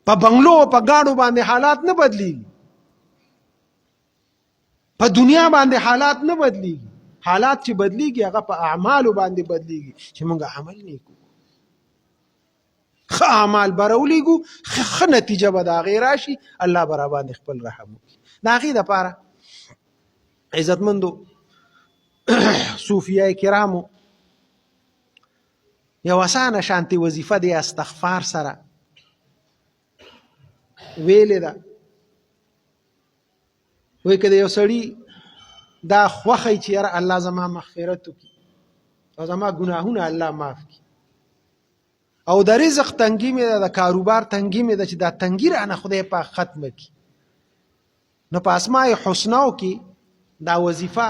په بنگلو په گاډو باندې حالات نه بدلیږي، په دنیا باندې حالات نه بدلیږي. حالات چې بدلیږي هغه په اعمالو باندې بدلیږي چې موږ عمل نه کوو. ښه اعمال به راولیږو، ښه نتیجه به د هغې راشي، الله به راباندې خپل رحم وکړي. د هغې دپاره عزتمندو صوفیه کرامو یو اسانه شانتې وظیفه د استغفار سره ویلې ده. وایي که د یو سړي دا خوښی چې یاره الله زما مغفرت وکړي او زما ګناهونه الله معاف کړي، او د رزق تنګي مې ده، د کاروبار تنګي مې ده، چې دا تنګي رانه خدای پاک ختمه کړي، نو په اسماء حسناو کې دا وظیفه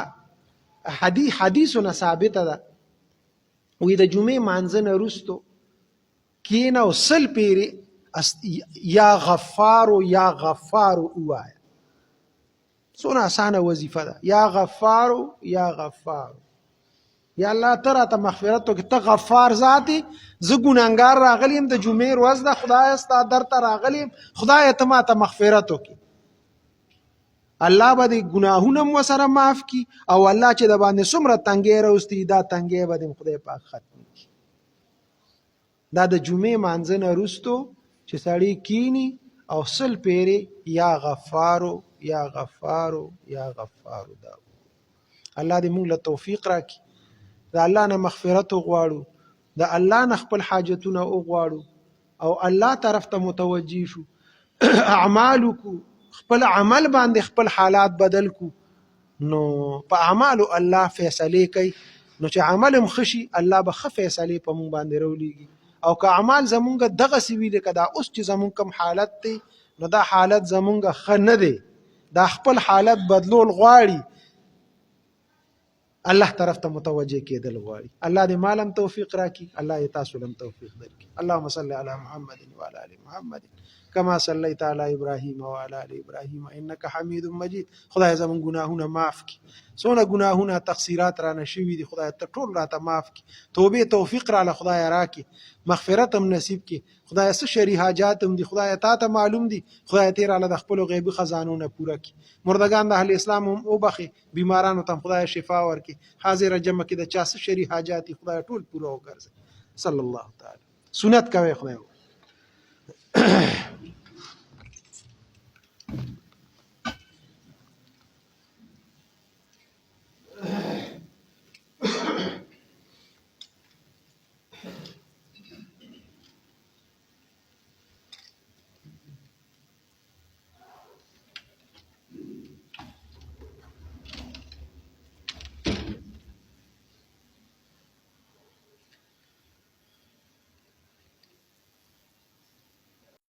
حدیثونه ثابته ده. وی د جمعې مانځه نه وروستو کښېنه او 100 پیرې یا غفارو یا غفارو ووایه. څونه اسانه وظیفه ده. یا غفارو یا غفارو، یا الله ته راته مغفرت وکړي، ته غفار ذات یې، زه ګناهګار راغلی یم، د جمعې ورځ ده، خدایه ستا در ته راغلی یم، خدایه ته ما ته مغفرت وکړي. الله به دې ګناهونه هم ورسره معاف کړي، او الله چې د باندې څومره تنګۍ راوستي دا تنګۍ به دې خدای پاک ختم کړي. دا د جمعې مانځه نه وروستو چې سړی کینی او 100 پیرې یا غفارو یا غفارو یا غفارو دا. الله دې موږ له توفیق راکړي، د الله نه مغفرت وغواړو، د الله نه خپل حاجتونه وغواړو او الله طرف ته متوجه شو، اعمال وکړو، خپل عمل باندې خپل حالات بدل کو، نو په اعمالو الله فیصله کوي. نو چې عمل هم ښه شي الله به ښه فیصلې په موږ باندې راولیږي، او که اعمال زمونږ دغسې وي لکه دا اوس چې زمونږ کوم حالت دی، نو دا حالت زمونږ ښه نه دی، دا خپل حالت بدلول غواړي، الله طرف ته متوجه کېدل غواړي. الله دې مالم توفیق راکړي، الله دې تاسو لم توفیق درکړي. اللهم صل علی محمد وعلى ال محمد كما صليت على ابراهيم وعلى ال ابراهيم انك حميد مجيد. خدای زمون ګناهونه معاف کړي، څونه ګناهونه تقصیرات رانه شوي دي، خدای ته ټول راته معاف کړي، توبې توفیق راله خدای راکړي، مغفرت هم نصیب کړي. خدای څه شری حاجات هم دي خدای تا ته معلوم دي، خدای ته راله د خپل غیبي خزانونه پوره کړي. مردگان د اهل اسلام هم وبخي، بیمارانو ته خدای شفا ورکړي، حاضر جمع کې د چا څه شری حاجات خدای ټول پوره وکړي. صلی الله تعالی سنت کوي خدای.